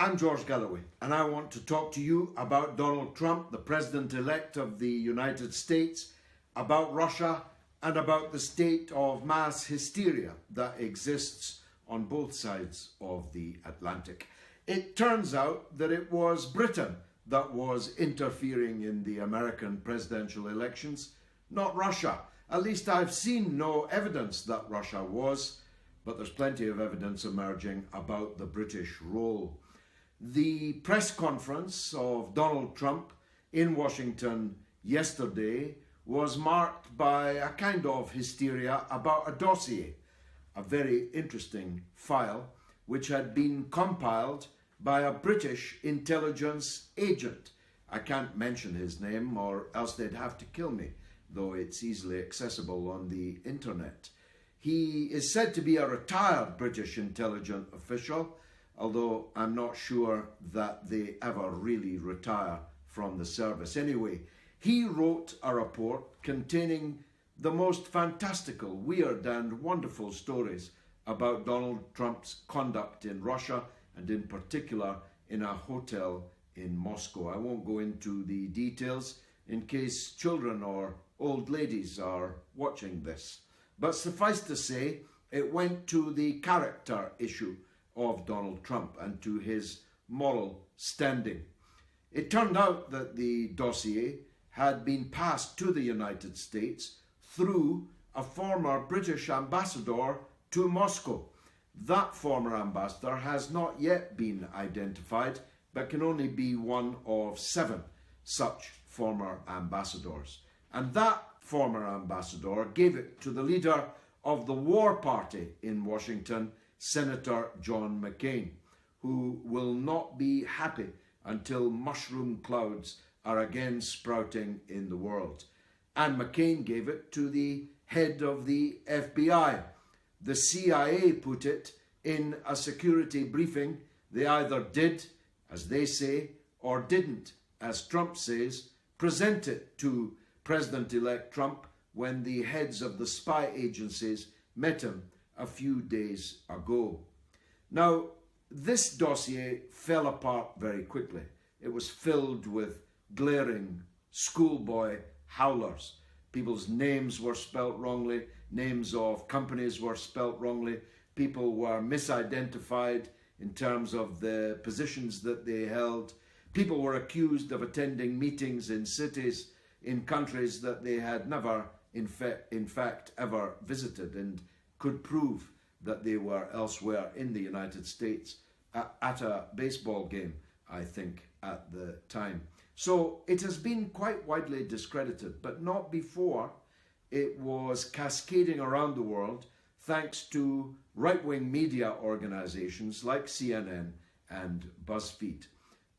I'm George Galloway, and I want to talk to you about Donald Trump, the President-elect of the United States, about Russia, and about the state of mass hysteria that exists on both sides of the Atlantic. It turns out that it was Britain that was interfering in the American presidential elections, not Russia. At least I've seen no evidence that Russia was, but there's plenty of evidence emerging about the British role. The press conference of Donald Trump in Washington yesterday was marked by a kind of hysteria about a dossier, a very interesting file, which had been compiled by a British intelligence agent. I can't mention his name or else they'd have to kill me, though it's easily accessible on the internet. He is said to be a retired British intelligence official, although I'm not sure that they ever really retire from the service. Anyway, he wrote a report containing the most fantastical, weird and wonderful stories about Donald Trump's conduct in Russia and in particular in a hotel in Moscow. I won't go into the details in case children or old ladies are watching this. But suffice to say, it went to the character issue of Donald Trump and to his moral standing. It turned out that the dossier had been passed to the United States through a former British ambassador to Moscow. That former ambassador has not yet been identified, but can only be one of 7 such former ambassadors. And that former ambassador gave it to the leader of the war party in Washington, Senator John McCain, who will not be happy until mushroom clouds are again sprouting in the world. And McCain gave it to the head of the FBI. The CIA put it in a security briefing. They either did, as they say, or didn't, as Trump says, present it to President-elect Trump when the heads of the spy agencies met him a few days ago. Now, this dossier fell apart very quickly. It was filled with glaring schoolboy howlers. People's names were spelt wrongly, names of companies were spelt wrongly, people were misidentified in terms of the positions that they held. People were accused of attending meetings in cities, in countries that they had never, in fact, ever visited, and could prove that they were elsewhere in the United States at a baseball game, I think, at the time. So it has been quite widely discredited, but not before it was cascading around the world thanks to right-wing media organizations like CNN and BuzzFeed,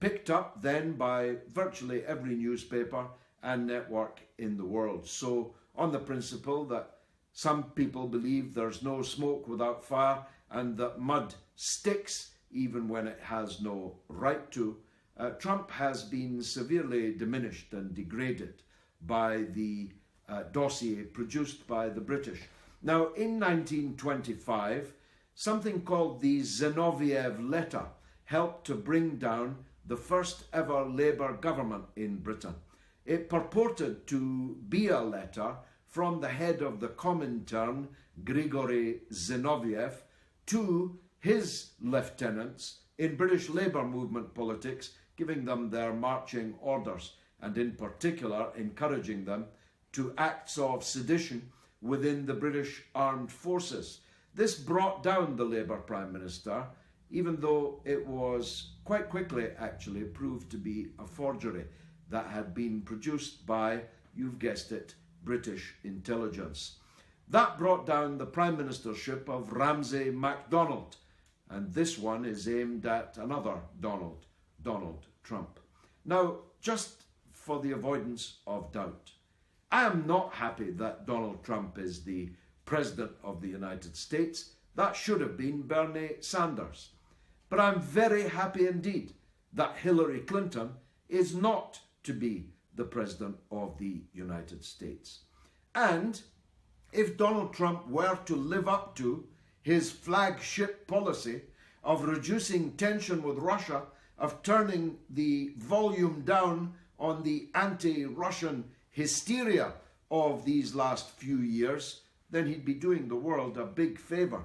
picked up then by virtually every newspaper and network in the world. So on the principle that some people believe there's no smoke without fire and that mud sticks even when it has no right to, Trump has been severely diminished and degraded by the dossier produced by the British. Now, in 1925, something called the Zinoviev letter helped to bring down the first ever Labour government in Britain. It purported to be a letter from the head of the Comintern, Grigory Zinoviev, to his lieutenants in British Labour movement politics, giving them their marching orders and in particular encouraging them to acts of sedition within the British armed forces. This brought down the Labour Prime Minister, even though it was quite quickly actually proved to be a forgery that had been produced by, you've guessed it, British intelligence. That brought down the Prime Ministership of Ramsay MacDonald, and this one is aimed at another Donald Trump. Now, just for the avoidance of doubt, I am not happy that Donald Trump is the President of the United States. That should have been Bernie Sanders. But I'm very happy indeed that Hillary Clinton is not to be the President of the United States. And if Donald Trump were to live up to his flagship policy of reducing tension with Russia, of turning the volume down on the anti-Russian hysteria of these last few years, then he'd be doing the world a big favour.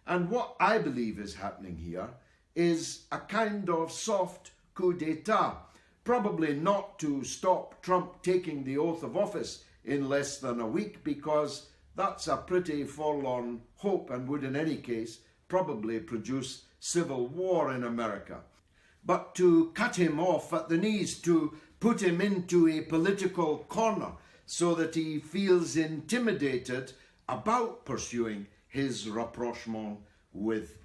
And what I believe is happening here is a kind of soft coup d'etat, probably not to stop Trump taking the oath of office in less than a week, because that's a pretty forlorn hope and would in any case probably produce civil war in America. But to cut him off at the knees, to put him into a political corner so that he feels intimidated about pursuing his rapprochement with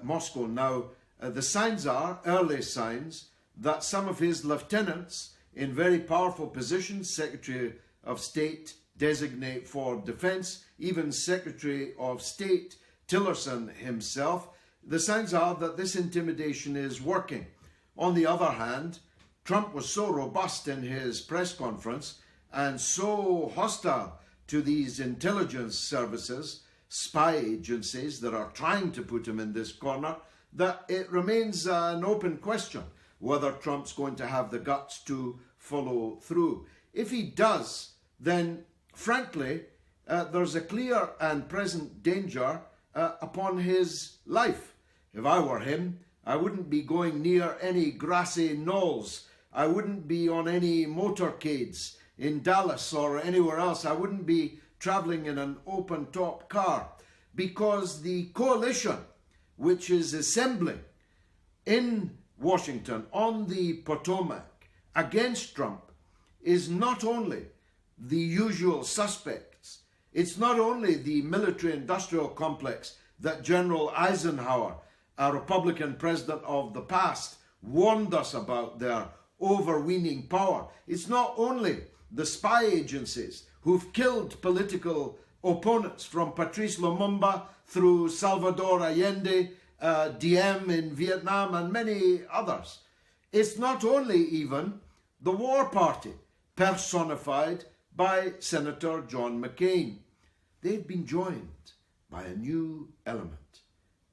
Moscow. Now, the signs are, early signs, that some of his lieutenants in very powerful positions, Secretary of State designate for Defense, even Secretary of State Tillerson himself, the signs are that this intimidation is working. On the other hand, Trump was so robust in his press conference and so hostile to these intelligence services, spy agencies that are trying to put him in this corner, that it remains an open question whether Trump's going to have the guts to follow through. If he does, then frankly, there's a clear and present danger upon his life. If I were him, I wouldn't be going near any grassy knolls. I wouldn't be on any motorcades in Dallas or anywhere else. I wouldn't be traveling in an open-top car, because the coalition which is assembling in Washington on the Potomac against Trump is not only the usual suspects. It's not only the military-industrial complex that General Eisenhower, a Republican president of the past, warned us about their overweening power. It's not only the spy agencies who've killed political opponents, from Patrice Lumumba through Salvador Allende, Diem in Vietnam, and many others. It's not only even the war party, personified by Senator John McCain. They've been joined by a new element,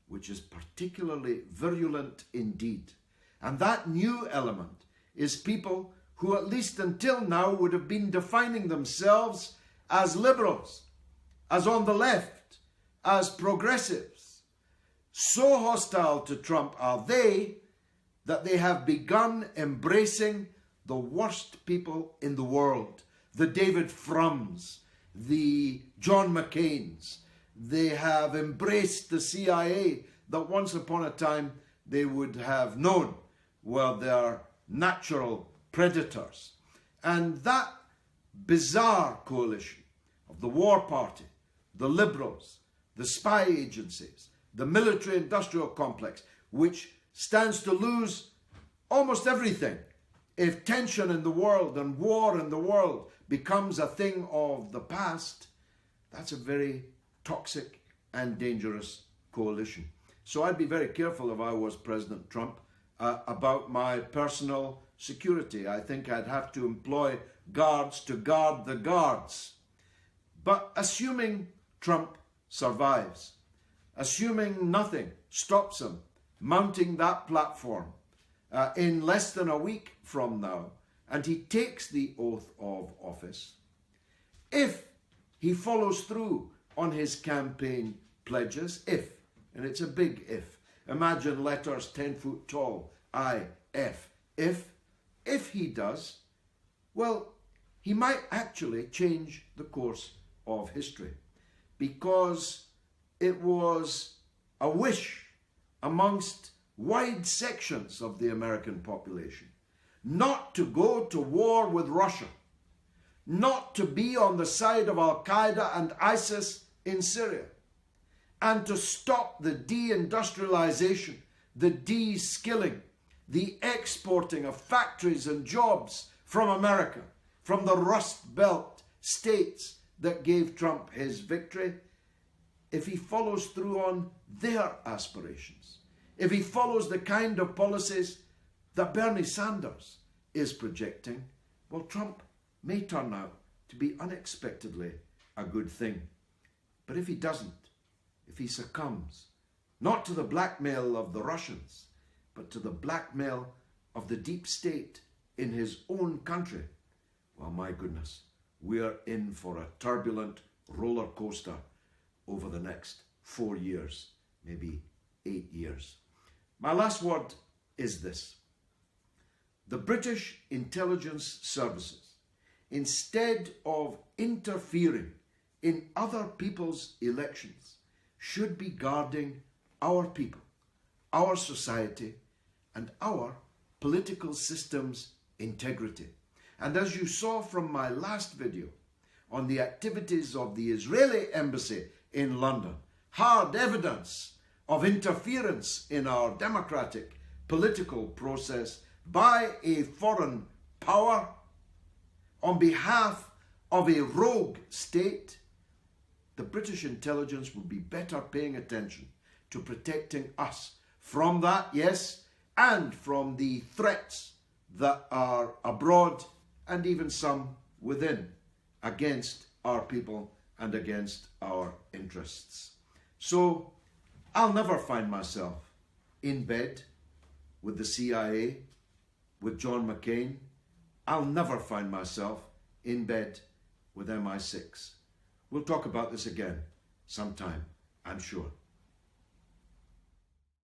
which is particularly virulent indeed. And that new element is people who, at least until now, would have been defining themselves as liberals, as on the left, as progressives. So hostile to Trump are they that they have begun embracing the worst people in the world, the David Frums, the John McCains. They have embraced the CIA that once upon a time they would have known were their natural predators. And that bizarre coalition of the war party, the liberals, the spy agencies, the military-industrial complex, which stands to lose almost everything if tension in the world and war in the world becomes a thing of the past, that's a very toxic and dangerous coalition. So I'd be very careful if I was President Trump about my personal security. I think I'd have to employ guards to guard the guards. But assuming Trump survives, assuming nothing stops him mounting that platform in less than a week from now, and he takes the oath of office, if he follows through on his campaign pledges, and it's a big if, imagine letters 10 foot tall, I-F, if he does, well, he might actually change the course of history, because it was a wish amongst wide sections of the American population not to go to war with Russia, not to be on the side of Al-Qaeda and ISIS in Syria, and to stop the deindustrialization, the de-skilling, the exporting of factories and jobs from America, from the Rust Belt states that gave Trump his victory. If he follows through on their aspirations, if he follows the kind of policies that Bernie Sanders is projecting, well, Trump may turn out to be unexpectedly a good thing. But if he doesn't, if he succumbs, not to the blackmail of the Russians, but to the blackmail of the deep state in his own country, well, my goodness, we are in for a turbulent roller coaster over the next 4 years, maybe 8 years. My last word is this. The British intelligence services, instead of interfering in other people's elections, should be guarding our people, our society, and our political system's integrity. And as you saw from my last video on the activities of the Israeli embassy in London, hard evidence of interference in our democratic political process by a foreign power on behalf of a rogue state, the British intelligence would be better paying attention to protecting us from that, yes, and from the threats that are abroad and even some within against our people and against our interests. So I'll never find myself in bed with the CIA, with John McCain. I'll never find myself in bed with MI6. We'll talk about this again sometime, I'm sure.